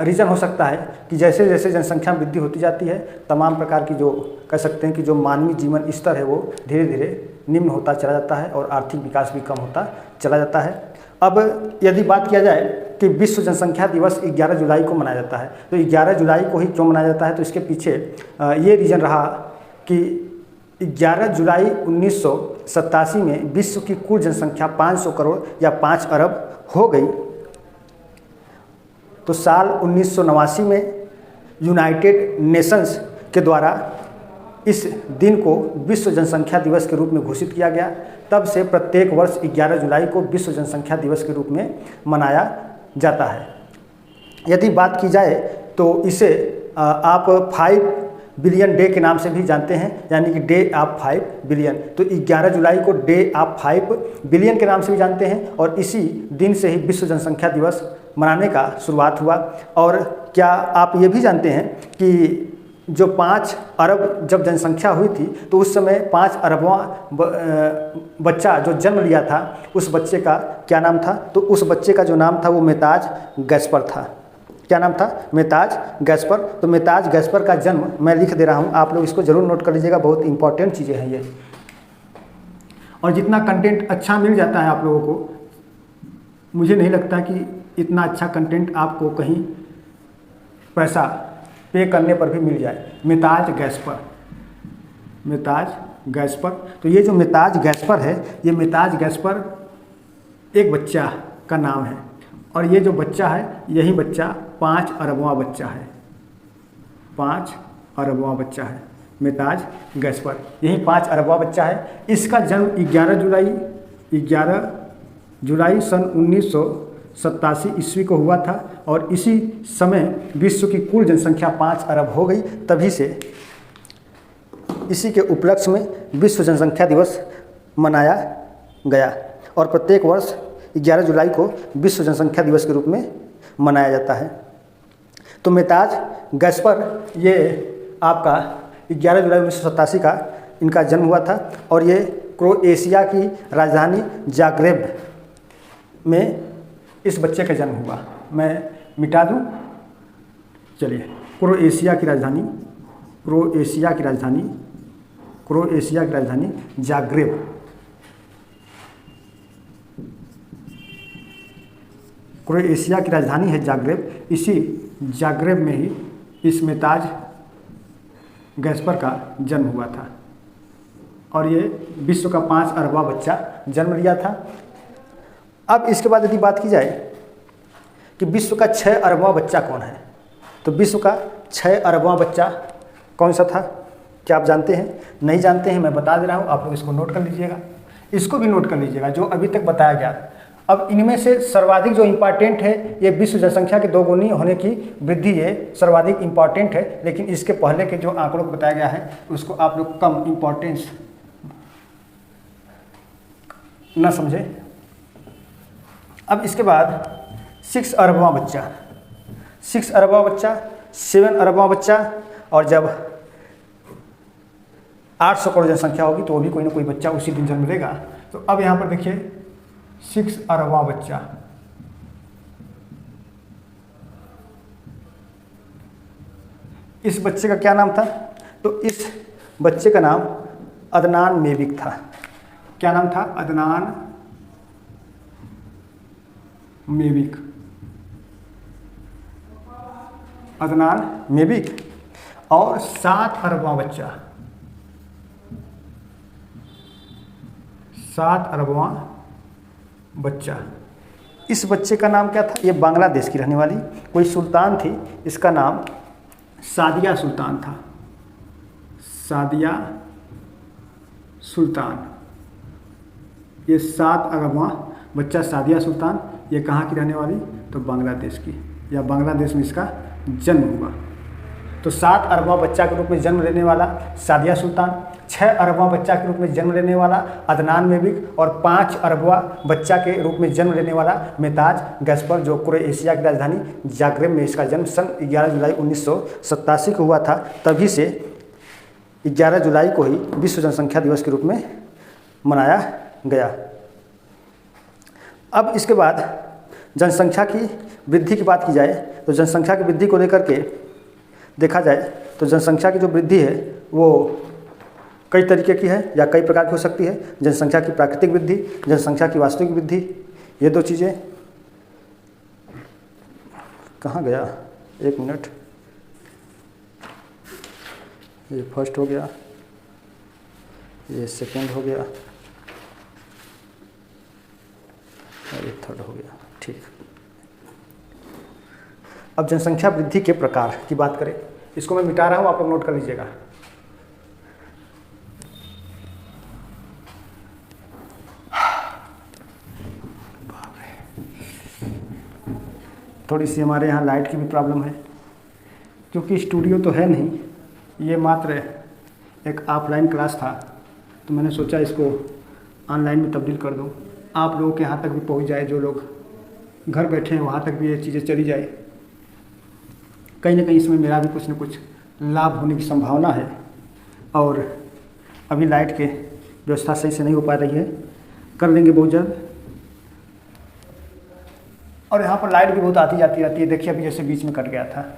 रीज़न हो सकता है कि जैसे जैसे जनसंख्या में वृद्धि होती जाती है तमाम प्रकार की जो कह सकते हैं कि जो मानवीय जीवन स्तर है वो धीरे धीरे निम्न होता चला जाता है और आर्थिक विकास भी कम होता चला जाता है। अब यदि बात किया जाए कि विश्व जनसंख्या दिवस 11 जुलाई को मनाया जाता है, तो 11 जुलाई को ही क्यों मनाया जाता है, तो इसके पीछे ये रीज़न रहा कि 11 जुलाई 1987 में विश्व की कुल जनसंख्या 500 करोड़ या 5 अरब हो गई। तो साल 1989 में यूनाइटेड नेशंस के द्वारा इस दिन को विश्व जनसंख्या दिवस के रूप में घोषित किया गया। तब से प्रत्येक वर्ष 11 जुलाई को विश्व जनसंख्या दिवस के रूप में मनाया जाता है। यदि बात की जाए तो इसे आप 5 बिलियन डे के नाम से भी जानते हैं, यानी कि डे ऑफ 5 बिलियन। तो 11 जुलाई को डे ऑफ 5 बिलियन के नाम से भी जानते हैं और इसी दिन से ही विश्व जनसंख्या दिवस मनाने का शुरुआत हुआ। और क्या आप ये भी जानते हैं कि जो 5 अरब जब जनसंख्या हुई थी तो उस समय 5 अरबवां बच्चा जो जन्म लिया था उस बच्चे का क्या नाम था, तो उस बच्चे का जो नाम था वो मेहताज गैस्पर था। क्या नाम था? मेहताज गैस्पर। तो मेहताज गैस्पर का जन्म मैं लिख दे रहा हूँ, आप लोग इसको ज़रूर नोट कर लीजिएगा, बहुत इंपॉर्टेंट चीज़ें हैं ये। और जितना कंटेंट अच्छा मिल जाता है आप लोगों को, मुझे नहीं लगता कि इतना अच्छा कंटेंट आपको कहीं पैसा पे करने पर भी मिल जाए। Mehta's Gaspar, Mehta's Gaspar. तो ये जो मेहताज गैस्पर है, ये मेहताज गैस्पर एक बच्चा का नाम है और ये जो बच्चा है यही बच्चा 5 अरबवां बच्चा है, 5 अरबवां बच्चा है मेताज गैस्पर, यही 5 अरबवां बच्चा है। इसका जन्म 11 जुलाई सन 1987 ईस्वी को हुआ था और इसी समय विश्व की कुल जनसंख्या 5 अरब हो गई। तभी से इसी के उपलक्ष्य में विश्व जनसंख्या दिवस मनाया गया और प्रत्येक वर्ष 11 जुलाई को विश्व जनसंख्या दिवस के रूप में मनाया जाता है। तो मेताज गैस्पर ये आपका 11 जुलाई 1987 का इनका जन्म हुआ था और ये क्रोएशिया की राजधानी जाग्रेब में इस बच्चे का जन्म हुआ। मैं मिटा दूं, चलिए। क्रोएशिया की राजधानी जाग्रेब, क्रोएशिया की राजधानी है जाग्रेब। इसी जाग्रेब में ही इस मेताज गैस्पर का जन्म हुआ था और ये विश्व का 5 अरबवां बच्चा जन्म लिया था। अब इसके बाद यदि बात की जाए कि विश्व का 6 अरबवां बच्चा कौन है, तो विश्व का 6 अरबवां बच्चा कौन सा था, क्या आप जानते हैं? नहीं जानते हैं, मैं बता दे रहा हूँ, आप लोग इसको नोट कर लीजिएगा, इसको भी नोट कर लीजिएगा जो अभी तक बताया गया। अब इनमें से सर्वाधिक जो इम्पॉर्टेंट है ये विश्व जनसंख्या के 2 गुनी होने की वृद्धि, ये सर्वाधिक इम्पॉर्टेंट है, लेकिन इसके पहले के जो आंकड़ों को बताया गया है उसको आप लोग कम इम्पॉर्टेंस न समझे। अब इसके बाद 6 अरबवां बच्चा, 7 अरबवां बच्चा, और जब 800 करोड़ जनसंख्या होगी तो वो भी कोई ना कोई बच्चा उसी दिन जन्म लेगा। तो अब यहाँ पर देखिए 6 अरबवां बच्चा, इस बच्चे का क्या नाम था? तो इस बच्चे का नाम अदनान मेबिक था। क्या नाम था? अदनान मेबिक। और 7 अरबवां बच्चा, इस बच्चे का नाम क्या था? ये बांग्लादेश की रहने वाली कोई सुल्तान थी, इसका नाम सादिया सुल्तान था। सादिया सुल्तान, ये 7 अरबवां बच्चा सादिया सुल्तान, ये कहाँ की रहने वाली? तो बांग्लादेश की, या बांग्लादेश में इसका जन्म हुआ। तो 7 अरबवां बच्चा के रूप में जन्म लेने वाला सादिया सुल्तान, 6 अरबवां बच्चा के रूप में जन्म लेने वाला अदनान मेबिक, और 5 अरबवां बच्चा के रूप में जन्म लेने वाला मेताज गैस्पर, जो क्रोएशिया की राजधानी जाग्रेब में इसका जन्म सन 11 जुलाई 1987 को हुआ था। तभी से 11 जुलाई को ही विश्व जनसंख्या दिवस के रूप में मनाया गया। अब इसके बाद जनसंख्या की वृद्धि की बात की जाए तो जनसंख्या की वृद्धि को लेकर के देखा जाए तो जनसंख्या की जो वृद्धि है वो कई तरीके की है या कई प्रकार की हो सकती है। जनसंख्या की प्राकृतिक वृद्धि, जनसंख्या की वास्तविक वृद्धि, ये 2 चीज़ें। कहाँ गया? 1 मिनट, ये फर्स्ट हो गया, ये सेकंड हो गया और ये थर्ड हो गया। ठीक, अब जनसंख्या वृद्धि के प्रकार की बात करें, इसको मैं मिटा रहा हूँ, आप लोग नोट कर लीजिएगा। थोड़ी सी हमारे यहाँ लाइट की भी प्रॉब्लम है, क्योंकि स्टूडियो तो है नहीं, ये मात्र एक ऑफलाइन क्लास था, तो मैंने सोचा इसको ऑनलाइन में तब्दील कर दूँ, आप लोगों के यहाँ तक भी पहुँच जाए, जो लोग घर बैठे हैं वहाँ तक भी ये चीज़ें चली जाए। कहीं ना कहीं इसमें मेरा भी कुछ न कुछ लाभ होने की संभावना है। और अभी लाइट के व्यवस्था सही से नहीं हो पा रही है, कर लेंगे बहुत जल्द। और यहाँ पर लाइट भी बहुत आती जाती रहती है, देखिए अभी जैसे बीच में कट गया था।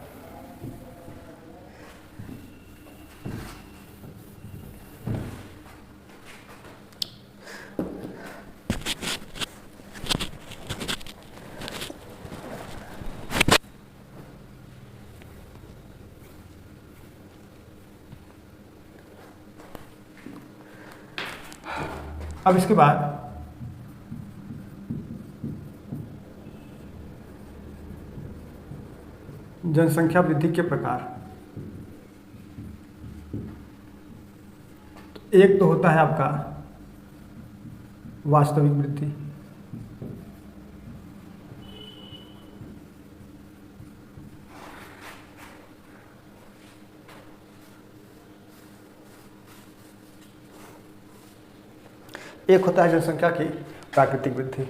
अब इसके बाद जनसंख्या वृद्धि के प्रकार। एक तो होता है आपका वास्तविक वृद्धि, एक होता है जनसंख्या की प्राकृतिक वृद्धि।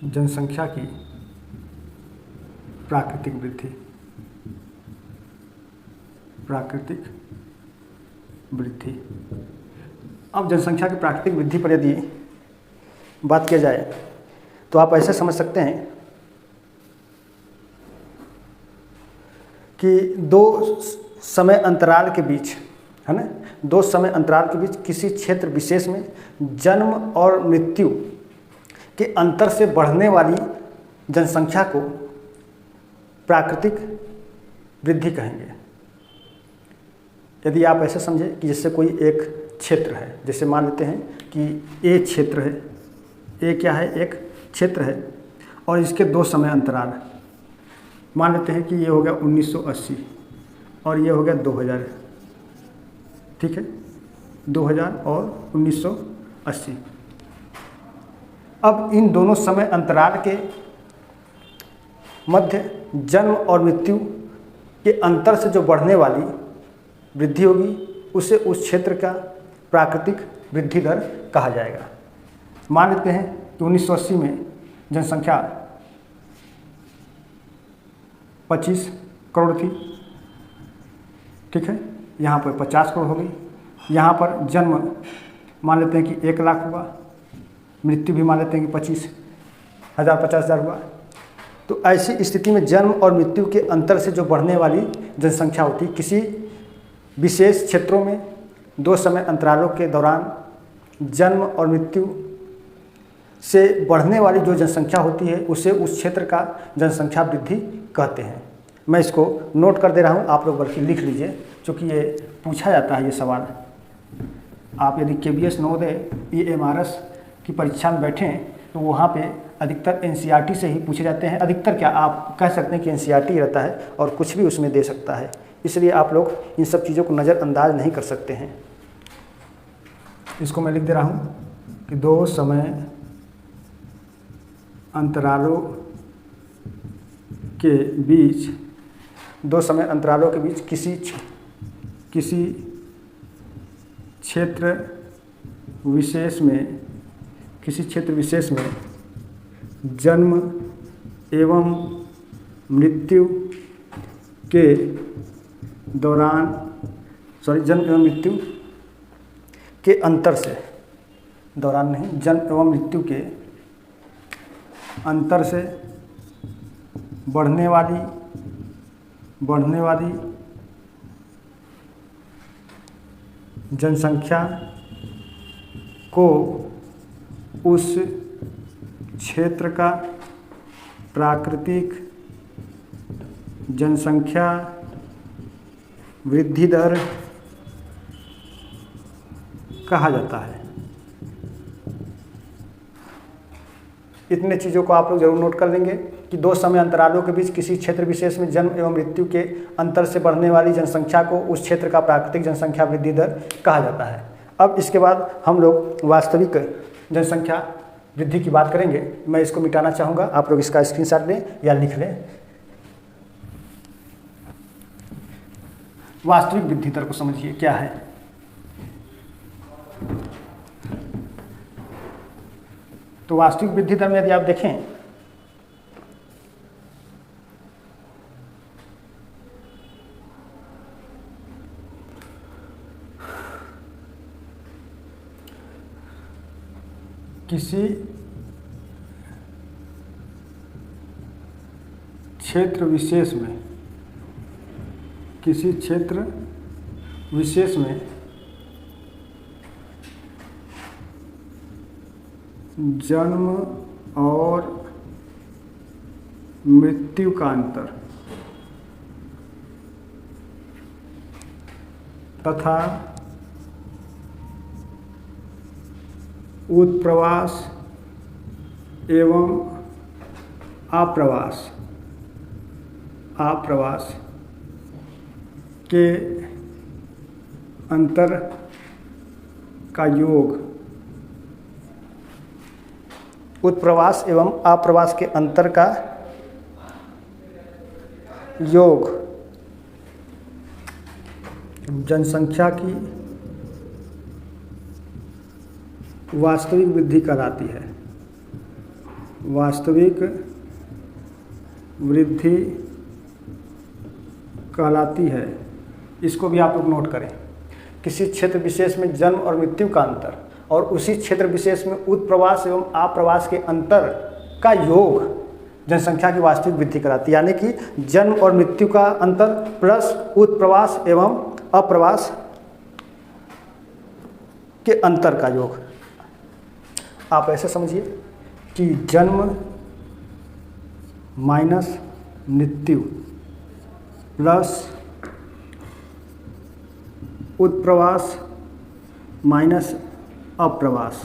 जनसंख्या की प्राकृतिक वृद्धि, प्राकृतिक वृद्धि। अब जनसंख्या की प्राकृतिक वृद्धि पर यदि बात किया जाए तो आप ऐसे समझ सकते हैं कि दो समय अंतराल के बीच, है ना, दो समय अंतराल के बीच किसी क्षेत्र विशेष में जन्म और मृत्यु के अंतर से बढ़ने वाली जनसंख्या को प्राकृतिक वृद्धि कहेंगे। यदि आप ऐसे समझें कि जैसे कोई एक क्षेत्र है, जैसे मान लेते हैं कि ए क्षेत्र है, ए क्या है, एक क्षेत्र है और इसके दो समय अंतराल, मान लेते हैं कि ये हो गया 1980 और ये हो गया 2000, ठीक है, 2000 और 1980। अब इन दोनों समय अंतराल के मध्य जन्म और मृत्यु के अंतर से जो बढ़ने वाली वृद्धि होगी उसे उस क्षेत्र का प्राकृतिक वृद्धि दर कहा जाएगा। मान लेते हैं कि 1980 में जनसंख्या 25 करोड़ थी, ठीक है, यहाँ पर 50 करोड़ हो गई। यहाँ पर जन्म मान लेते हैं कि 1 लाख हुआ, मृत्यु भी मान लेते हैं कि 50,000 50,000 हुआ। तो ऐसी स्थिति में जन्म और मृत्यु के अंतर से जो बढ़ने वाली जनसंख्या होती, किसी विशेष क्षेत्रों में दो समय अंतरालों के दौरान जन्म और मृत्यु से बढ़ने वाली जो जनसंख्या होती है उसे उस क्षेत्र का जनसंख्या वृद्धि कहते हैं। मैं इसको नोट कर दे रहा हूँ, आप लोग बल्कि लिख लीजिए, क्योंकि ये पूछा जाता है ये सवाल। आप यदि KVS नवोदय EMRS की परीक्षा में बैठें तो वहाँ पे अधिकतर NCERT से ही पूछे जाते हैं। अधिकतर क्या, आप कह सकते हैं कि NCERT ही रहता है और कुछ भी उसमें दे सकता है, इसलिए आप लोग इन सब चीज़ों को नज़रअंदाज नहीं कर सकते हैं। इसको मैं लिख दे रहा हूँ कि दो समय अंतरालों के बीच, दो समय अंतरालों के बीच किसी क्षेत्र विशेष में जन्म एवं मृत्यु के दौरान, जन्म एवं मृत्यु के अंतर से, दौरान नहीं, जन्म एवं मृत्यु के अंतर से बढ़ने वाली जनसंख्या को उस क्षेत्र का प्राकृतिक जनसंख्या वृद्धि दर कहा जाता है। इतने चीज़ों को आप लोग जरूर नोट कर लेंगे कि दो समय अंतरालों के बीच किसी क्षेत्र विशेष में जन्म एवं मृत्यु के अंतर से बढ़ने वाली जनसंख्या को उस क्षेत्र का प्राकृतिक जनसंख्या वृद्धि दर कहा जाता है। अब इसके बाद हम लोग वास्तविक जनसंख्या वृद्धि की बात करेंगे। मैं इसको मिटाना चाहूँगा, आप लोग इसका स्क्रीनशॉट लें या लिख लें। वास्तविक वृद्धि दर को समझिए क्या है। तो वास्तविक वृद्धि दर में यदि आप देखें किसी क्षेत्र विशेष में जन्म और मृत्यु का अंतर तथा उत्प्रवास एवं आप्रवास के अंतर का योग, उत्प्रवास एवं आप्रवास के अंतर का योग जनसंख्या की वास्तविक वृद्धि कहलाती है। वास्तविक वृद्धि कहलाती है। इसको भी आप लोग नोट करें। किसी क्षेत्र विशेष में जन्म और मृत्यु का अंतर और उसी क्षेत्र विशेष में उत्प्रवास एवं आप्रवास के अंतर का योग जनसंख्या की वास्तविक वृद्धि कराती है। यानी कि जन्म और मृत्यु का अंतर प्लस उत्प्रवास एवं अप्रवास के अंतर का योग। आप ऐसे समझिए कि जन्म माइनस मृत्यु प्लस उत्प्रवास माइनस अप्रवास।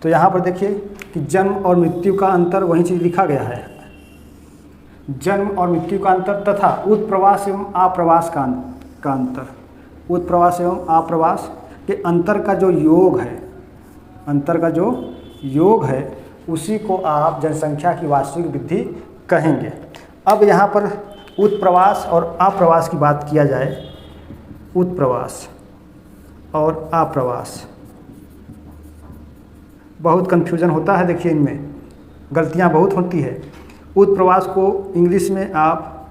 तो यहाँ पर देखिए कि जन्म और मृत्यु का अंतर वही चीज़ लिखा गया है। जन्म और मृत्यु का अंतर तथा उत्प्रवास एवं आप्रवास का अंतर। उत्प्रवास एवं आप्रवास के अंतर का जो योग है, अंतर का जो योग है उसी को आप जनसंख्या की वास्तविक वृद्धि कहेंगे। अब यहाँ पर उत्प्रवास और आप्रवास की बात किया जाए। उत्प्रवास और आप्रवास बहुत कन्फ्यूजन होता है। देखिए इनमें गलतियाँ बहुत होती है। उत्प्रवास को इंग्लिश में आप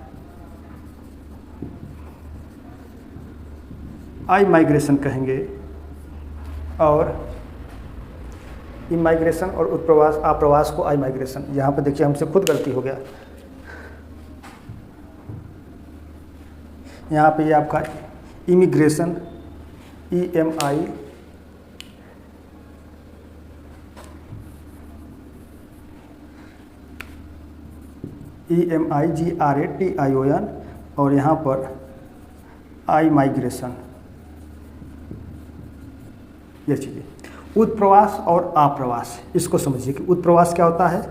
आई माइग्रेशन कहेंगे और इमाइग्रेशन और उत्प्रवास आप्रवास को आई माइग्रेशन। यहाँ पर देखिए हमसे खुद गलती हो गया। यहाँ पे ये आपका इमिग्रेशन EMI GRATION और यहाँ पर आई माइग्रेशन। ये चीज़ें उत्प्रवास और आप्रवास, इसको समझिए कि उत्प्रवास क्या होता है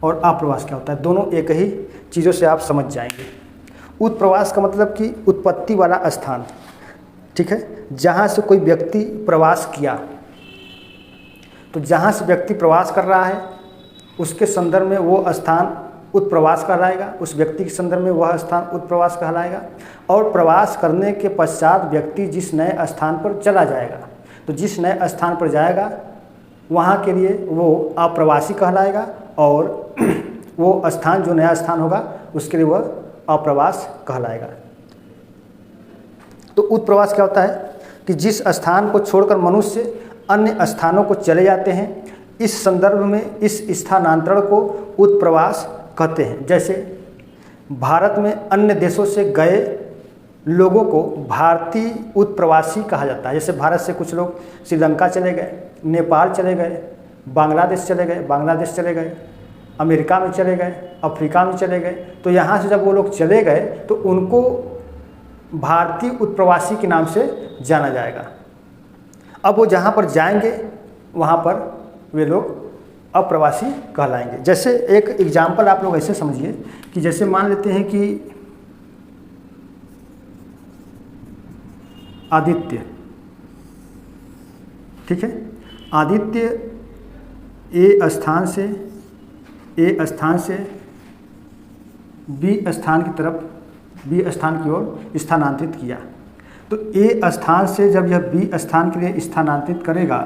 और आप्रवास क्या होता है। दोनों एक ही चीज़ों से आप समझ जाएंगे। उत्प्रवास का मतलब कि उत्पत्ति वाला स्थान, ठीक है। जहाँ से कोई व्यक्ति प्रवास किया, तो जहाँ से व्यक्ति प्रवास कर रहा है उसके संदर्भ में वो स्थान उत्प्रवास कहलाएगा। उस व्यक्ति के संदर्भ में वह स्थान उत्प्रवास कहलाएगा। और प्रवास करने के पश्चात व्यक्ति जिस नए स्थान पर चला जाएगा, तो जिस नए स्थान पर जाएगा वहाँ के लिए वो अप्रवासी कहलाएगा और वो स्थान जो नया स्थान होगा उसके लिए वह अप्रवास कहलाएगा। तो उत्प्रवास क्या होता है कि जिस स्थान को छोड़कर मनुष्य अन्य स्थानों को चले जाते हैं, इस संदर्भ में इस स्थानांतरण को उत्प्रवास कहते हैं। जैसे भारत में अन्य देशों से गए लोगों को भारतीय उत्प्रवासी कहा जाता है। जैसे भारत से कुछ लोग श्रीलंका चले गए, नेपाल चले गए, बांग्लादेश चले गए, अमेरिका में चले गए, अफ्रीका में चले गए। तो यहाँ से जब वो लोग चले गए तो उनको भारतीय उत्प्रवासी के नाम से जाना जाएगा। अब वो जहाँ पर जाएंगे वहाँ पर वे लोग अप्रवासी कहलाएंगे। जैसे एक एग्जाम्पल आप लोग ऐसे समझिए कि जैसे मान लेते हैं कि आदित्य, ठीक है। आदित्य ए स्थान से बी स्थान की तरफ, बी स्थान की ओर स्थानांतरित किया। तो ए स्थान से जब यह बी स्थान के लिए स्थानांतरित करेगा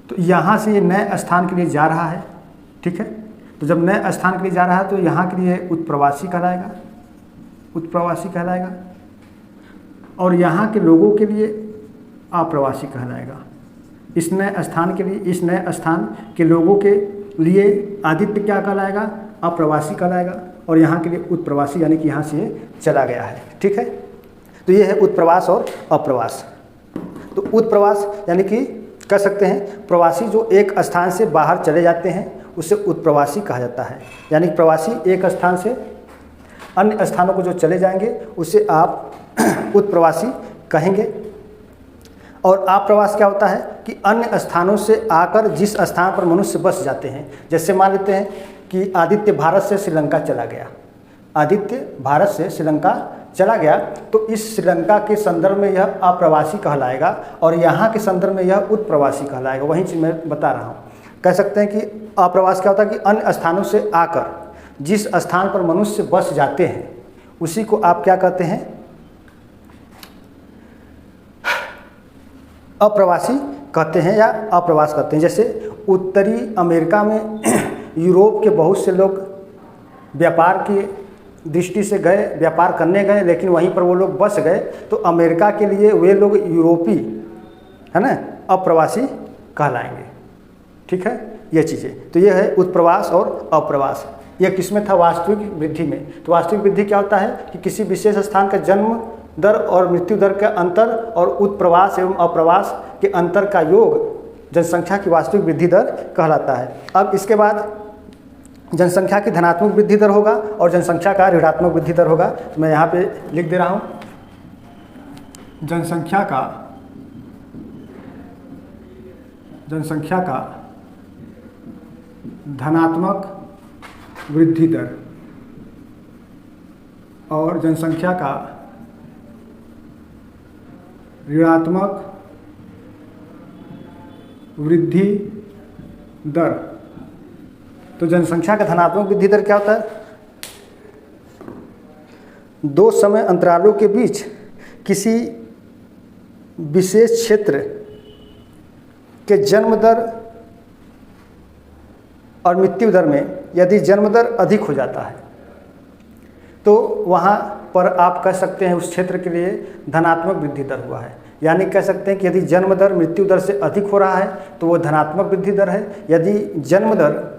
तो यहाँ से ये नए स्थान के लिए जा रहा है, ठीक है। तो जब नए स्थान के लिए जा रहा है तो यहाँ के लिए उत्प्रवासी कहलाएगा और यहाँ के लोगों के लिए अप्रवासी कहलाएगा। इस नए स्थान के लिए, इस नए स्थान के लोगों के लिए आदित्य क्या कहलाएगा, अप्रवासी कहलाएगा और यहाँ के लिए उत्प्रवासी, यानी कि यहाँ से चला गया है, ठीक है। तो ये है उत्प्रवास और अप्रवास। तो उत्प्रवास यानी कि कह सकते हैं प्रवासी जो एक स्थान से बाहर चले जाते हैं उसे उत्प्रवासी कहा जाता है। यानी प्रवासी एक स्थान से अन्य स्थानों को जो चले जाएंगे उसे आप उत्प्रवासी कहेंगे। और आप्रवास क्या होता है कि अन्य स्थानों से आकर जिस स्थान पर मनुष्य बस जाते हैं। जैसे मान लेते हैं कि आदित्य भारत से श्रीलंका चला गया, आदित्य भारत से श्रीलंका चला गया तो इस श्रीलंका के संदर्भ में यह अप्रवासी कहलाएगा और यहाँ के संदर्भ में यह उत्प्रवासी कहलाएगा। वही चीज़ मैं बता रहा हूँ। कह सकते हैं कि अप्रवास क्या होता है कि अन्य स्थानों से आकर जिस स्थान पर मनुष्य बस जाते हैं उसी को आप क्या कहते हैं, अप्रवासी कहते हैं या अप्रवास कहते हैं। जैसे उत्तरी अमेरिका में यूरोप के बहुत से लोग व्यापार की दृष्टि से गए, व्यापार करने गए, लेकिन वहीं पर वो लोग बस गए तो अमेरिका के लिए वे लोग यूरोपी है ना अप्रवासी कहलाएंगे। ठीक है, ये चीज़ें तो ये है उत्प्रवास और अप्रवास। यह किसमें था, वास्तविक वृद्धि में। तो वास्तविक वृद्धि क्या होता है कि किसी विशेष स्थान का जन्म दर और मृत्यु दर का अंतर और उत्प्रवास एवं अप्रवास के अंतर का योग जनसंख्या की वास्तविक वृद्धि दर कहलाता है। अब इसके बाद जनसंख्या की धनात्मक वृद्धि दर होगा और जनसंख्या का ऋणात्मक वृद्धि दर होगा। तो मैं यहाँ पे लिख दे रहा हूँ, जनसंख्या का धनात्मक वृद्धि दर और जनसंख्या का ऋणात्मक वृद्धि दर। तो जनसंख्या का धनात्मक वृद्धि दर क्या होता है, दो समय अंतरालों के बीच किसी विशेष क्षेत्र के जन्म दर और मृत्यु दर में यदि जन्म दर अधिक हो जाता है तो वहाँ पर आप कह सकते हैं उस क्षेत्र के लिए धनात्मक वृद्धि दर हुआ है। यानी कह सकते हैं कि यदि जन्म दर मृत्यु दर से अधिक हो रहा है तो वो धनात्मक वृद्धि दर है। यदि जन्म दर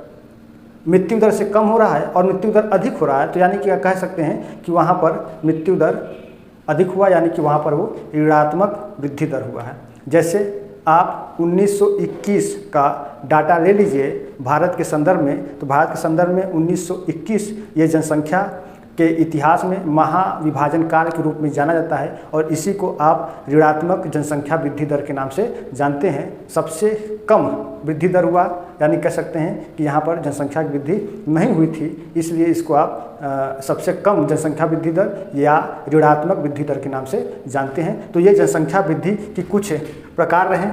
मृत्यु दर से कम हो रहा है और मृत्यु दर अधिक हो रहा है तो यानी कि कह सकते हैं कि वहाँ पर मृत्यु दर अधिक हुआ, यानी कि वहाँ पर वो ऋणात्मक वृद्धि दर हुआ है। जैसे आप 1921 का डाटा ले लीजिए भारत के संदर्भ में, तो भारत के संदर्भ में 1921 ये जनसंख्या के इतिहास में महाविभाजन काल के रूप में जाना जाता है और इसी को आप ऋणात्मक जनसंख्या वृद्धि दर के नाम से जानते हैं। सबसे कम वृद्धि दर हुआ, यानी कह सकते हैं कि यहाँ पर जनसंख्या की वृद्धि नहीं हुई थी, इसलिए इसको आप सबसे कम जनसंख्या वृद्धि दर या ऋणात्मक वृद्धि दर के नाम से जानते हैं। तो ये जनसंख्या वृद्धि की कुछ प्रकार रहे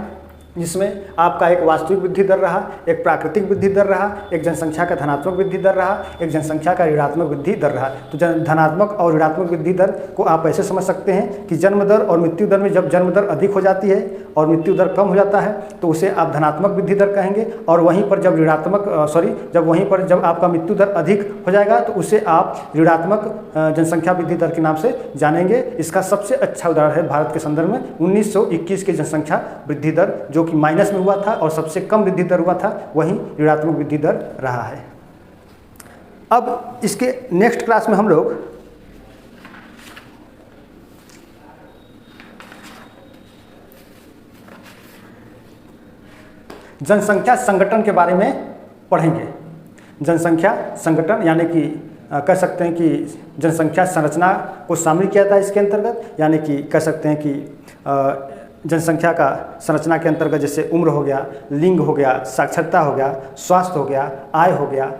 जिसमें आपका एक वास्तविक वृद्धि दर रहा, एक प्राकृतिक वृद्धि दर रहा, एक जनसंख्या का धनात्मक वृद्धि दर रहा, एक जनसंख्या का ऋणात्मक वृद्धि दर रहा। तो धनात्मक और ऋणात्मक वृद्धि दर को आप ऐसे समझ सकते हैं कि जन्म दर और मृत्यु दर में जब जन्म दर अधिक हो जाती है और मृत्यु दर कम हो जाता है तो उसे आप धनात्मक वृद्धि दर कहेंगे, और वहीं पर जब आपका मृत्यु दर अधिक हो जाएगा तो उसे आप ऋणात्मक जनसंख्या वृद्धि दर के नाम से जानेंगे। इसका सबसे अच्छा उदाहरण है भारत के संदर्भ में 1921 की जनसंख्या वृद्धि दर, जो कि माइनस में हुआ था और सबसे कम वृद्धि दर हुआ था, वही ऋणात्मक वृद्धि दर रहा है। अब इसके नेक्स्ट क्लास में हम लोग जनसंख्या संगठन के बारे में पढ़ेंगे। जनसंख्या संगठन यानी कि कह सकते हैं कि जनसंख्या संरचना को शामिल किया था इसके अंतर्गत, यानी कि कह सकते हैं कि जनसंख्या का संरचना के अंतर्गत जैसे उम्र हो गया, लिंग हो गया, साक्षरता हो गया, स्वास्थ्य हो गया, आय हो गया,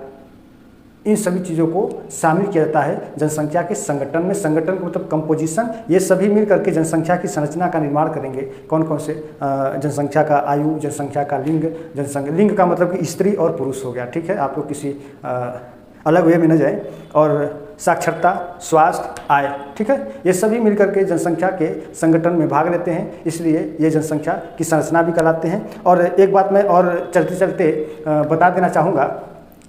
इन सभी चीज़ों को शामिल किया जाता है जनसंख्या के संगठन में। संगठन का मतलब कंपोजिशन, ये सभी मिल करके जनसंख्या की संरचना का निर्माण करेंगे। कौन कौन से, जनसंख्या का आयु, जनसंख्या का लिंग, लिंग का मतलब कि स्त्री और पुरुष हो गया, ठीक है, आप लोग किसी अलग वे में न जाए, और साक्षरता, स्वास्थ्य, आय, ठीक है, ये सभी मिलकर के जनसंख्या के संगठन में भाग लेते हैं, इसलिए ये जनसंख्या की संरचना भी कहलाते हैं। और एक बात मैं और चलते चलते बता देना चाहूँगा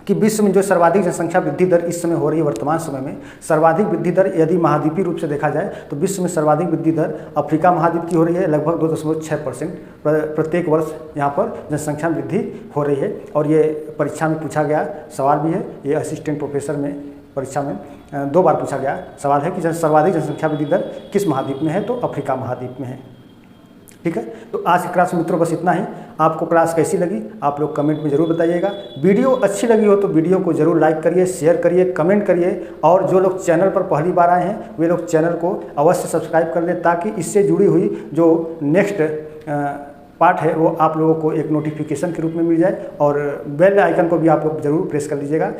कि विश्व में जो सर्वाधिक जनसंख्या वृद्धि दर इस समय हो रही है, वर्तमान समय में सर्वाधिक वृद्धि दर यदि महाद्वीपीय रूप से देखा जाए तो विश्व में सर्वाधिक वृद्धि दर अफ्रीका महाद्वीप की हो रही है, लगभग 2.6% प्रत्येक वर्ष यहाँ पर जनसंख्या वृद्धि हो रही है। और ये परीक्षा में पूछा गया सवाल भी है, ये असिस्टेंट प्रोफेसर में परीक्षा में 2 बार पूछा गया सवाल है कि सर्वाधिक जनसंख्या वृद्धि दर किस महाद्वीप में है, तो अफ्रीका महाद्वीप में है, ठीक है। तो आज की क्लास में मित्रों बस इतना ही। आपको क्लास कैसी लगी आप लोग कमेंट में ज़रूर बताइएगा। वीडियो अच्छी लगी हो तो वीडियो को ज़रूर लाइक करिए, शेयर करिए, कमेंट करिए, और जो लोग चैनल पर पहली बार आए हैं वे लोग चैनल को अवश्य सब्सक्राइब कर लें, ताकि इससे जुड़ी हुई जो नेक्स्ट पार्ट है वो आप लोगों को एक नोटिफिकेशन के रूप में मिल जाए, और बेल आइकन को भी आप लोग ज़रूर प्रेस कर लीजिएगा।